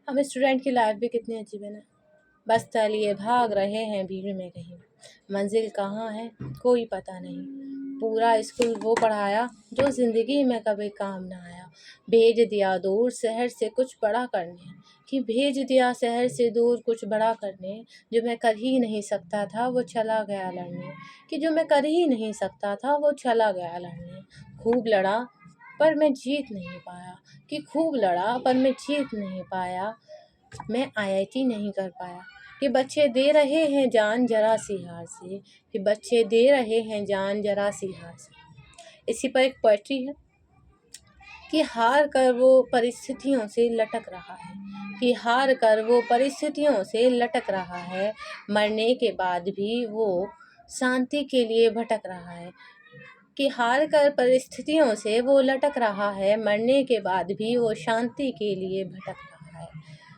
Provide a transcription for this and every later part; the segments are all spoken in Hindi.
हम स्टूडेंट की लाइफ भी कितनी अजीब है ना। बस चलिए भाग रहे हैं भीड़ में कहीं, मंजिल कहाँ है कोई पता नहीं। पूरा स्कूल वो पढ़ाया जो ज़िंदगी में कभी काम ना आया। भेज दिया दूर शहर से कुछ बड़ा करने, कि भेज दिया शहर से दूर कुछ बड़ा करने। जो मैं कर ही नहीं सकता था वो चला गया लड़ने, कि जो मैं कर ही नहीं सकता था वो चला गया लड़ने। खूब लड़ा पर मैं जीत नहीं पाया, कि खूब लड़ा पर मैं जीत नहीं पाया। मैं आईआईटी नहीं कर पाया, कि बच्चे दे रहे हैं जान जरा सी हार से, कि बच्चे दे रहे हैं जान जरा सी हार से। इसी पर एक पोएट्री है कि हार कर वो परिस्थितियों से लटक रहा है, कि हार कर वो परिस्थितियों से लटक रहा है। मरने के बाद भी वो शांति के लिए भटक रहा है, कि हार कर परिस्थितियों से वो लटक रहा है। मरने के बाद भी वो शांति के लिए भटक रहा है।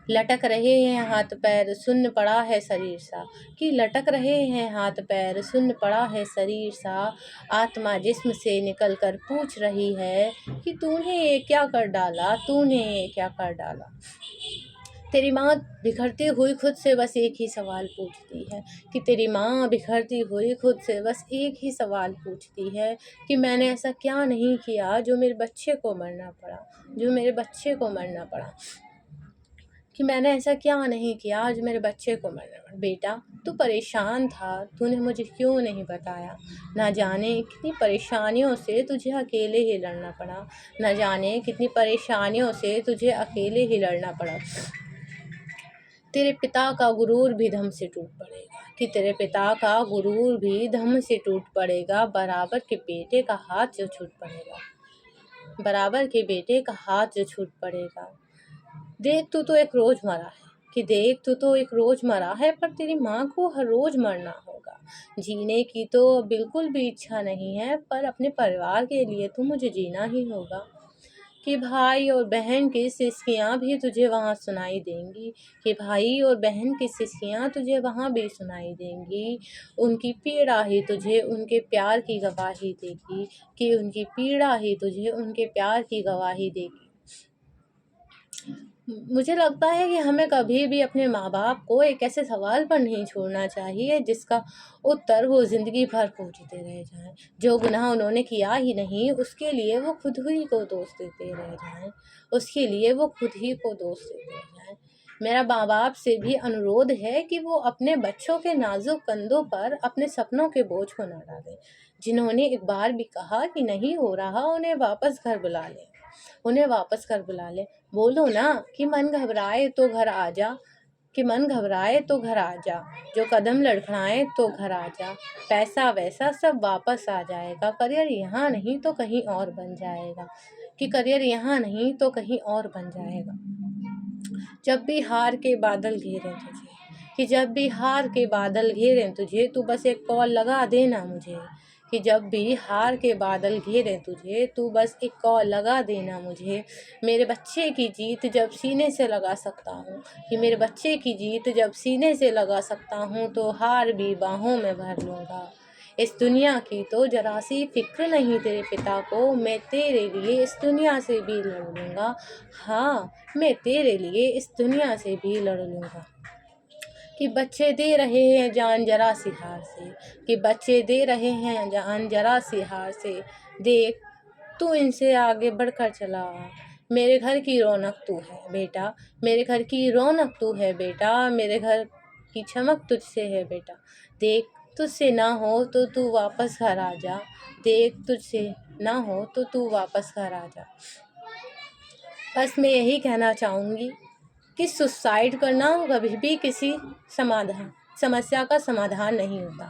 लटक रहे हैं हाथ पैर सुन्न पड़ा है शरीर सा, कि लटक रहे हैं हाथ पैर सुन्न पड़ा है शरीर सा। आत्मा जिस्म से निकल कर पूछ रही है कि तूने ये क्या कर डाला, तूने ये क्या कर डाला। तेरी माँ बिखरती हुई खुद से बस एक ही सवाल पूछती है, कि तेरी माँ बिखरती हुई खुद से बस एक ही सवाल पूछती है, कि मैंने ऐसा क्या नहीं किया जो मेरे बच्चे को मरना पड़ा, जो मेरे बच्चे को मरना पड़ा। कि मैंने ऐसा क्या नहीं किया जो मेरे बच्चे को मरना पड़ा। बेटा तू परेशान था, तूने मुझे क्यों नहीं बताया। ना जाने कितनी परेशानियों से तुझे अकेले ही लड़ना पड़ा, ना जाने कितनी परेशानियों से तुझे अकेले ही लड़ना पड़ा। तेरे पिता का गुरूर भी धम से टूट पड़ेगा, कि तेरे पिता का गुरूर भी धम से टूट पड़ेगा। बराबर के बेटे का हाथ जो छूट पड़ेगा, बराबर के बेटे का हाथ जो छूट पड़ेगा। देख तू तो एक रोज मरा है, कि देख तू तो एक रोज मरा है, पर तेरी माँ को हर रोज मरना होगा। जीने की तो बिल्कुल भी इच्छा नहीं है, पर अपने परिवार के लिए तो मुझे जीना ही होगा। कि भाई और बहन की सिसकियाँ भी तुझे वहाँ सुनाई देंगी, कि भाई और बहन की सिसकियाँ तुझे वहाँ भी सुनाई देंगी। उनकी पीड़ा ही तुझे उनके प्यार की गवाही देगी, कि उनकी पीड़ा ही तुझे उनके प्यार की गवाही देगी। मुझे लगता है कि हमें कभी भी अपने माँ बाप को एक ऐसे सवाल पर नहीं छोड़ना चाहिए जिसका उत्तर वो ज़िंदगी भर खोजते रह जाएं। जो गुनाह उन्होंने किया ही नहीं उसके लिए वो खुद ही को दोष देते रह जाएं, उसके लिए वो खुद ही को दोष देते रह जाएं। मेरा माँ बाप से भी अनुरोध है कि वो अपने बच्चों के नाजुक कंधों पर अपने सपनों के बोझ को न डालें। जिन्होंने एक बार भी कहा कि नहीं हो रहा, उन्हें वापस घर बुला लें, उन्हें वापस घर बुला लें। बोलो ना कि मन घबराए तो घर आ जा, कि मन घबराए तो घर आ जा, जो कदम लड़खड़ाए तो घर आ जा। पैसा वैसा सब वापस आ जाएगा, करियर यहाँ नहीं तो कहीं और बन जाएगा, कि करियर यहाँ नहीं तो कहीं और बन जाएगा। जब भी हार के बादल घेरें तुझे, कि जब भी हार के बादल घेरें तुझे, तू बस एक कॉल लगा देना मुझे। कि जब भी हार के बादल घेरें तुझे, तू बस एक कॉल लगा देना मुझे। मेरे बच्चे की जीत जब सीने से लगा सकता हूँ, कि मेरे बच्चे की जीत जब सीने से लगा सकता हूँ, तो हार भी बाहों में भर लूँगा। इस दुनिया की तो जरा सी फिक्र नहीं तेरे पिता को, मैं तेरे लिए इस दुनिया से भी लड़ लूँगा। हाँ मैं तेरे लिए इस दुनिया से भी लड़ लूँगा। कि बच्चे दे रहे हैं जान जरा सी हार से, कि बच्चे दे रहे हैं जान जरा सी हार से। देख तू इनसे आगे बढ़कर चला आ, मेरे घर की रौनक तू है बेटा, मेरे घर की रौनक तू है बेटा, मेरे घर की चमक तुझसे है बेटा। देख तुझसे ना हो तो तू वापस घर आ जा, देख तुझसे ना हो तो तू वापस घर आ जा। बस मैं यही कहना चाहूँगी कि सुसाइड करना कभी भी किसी समस्या का समाधान नहीं होता।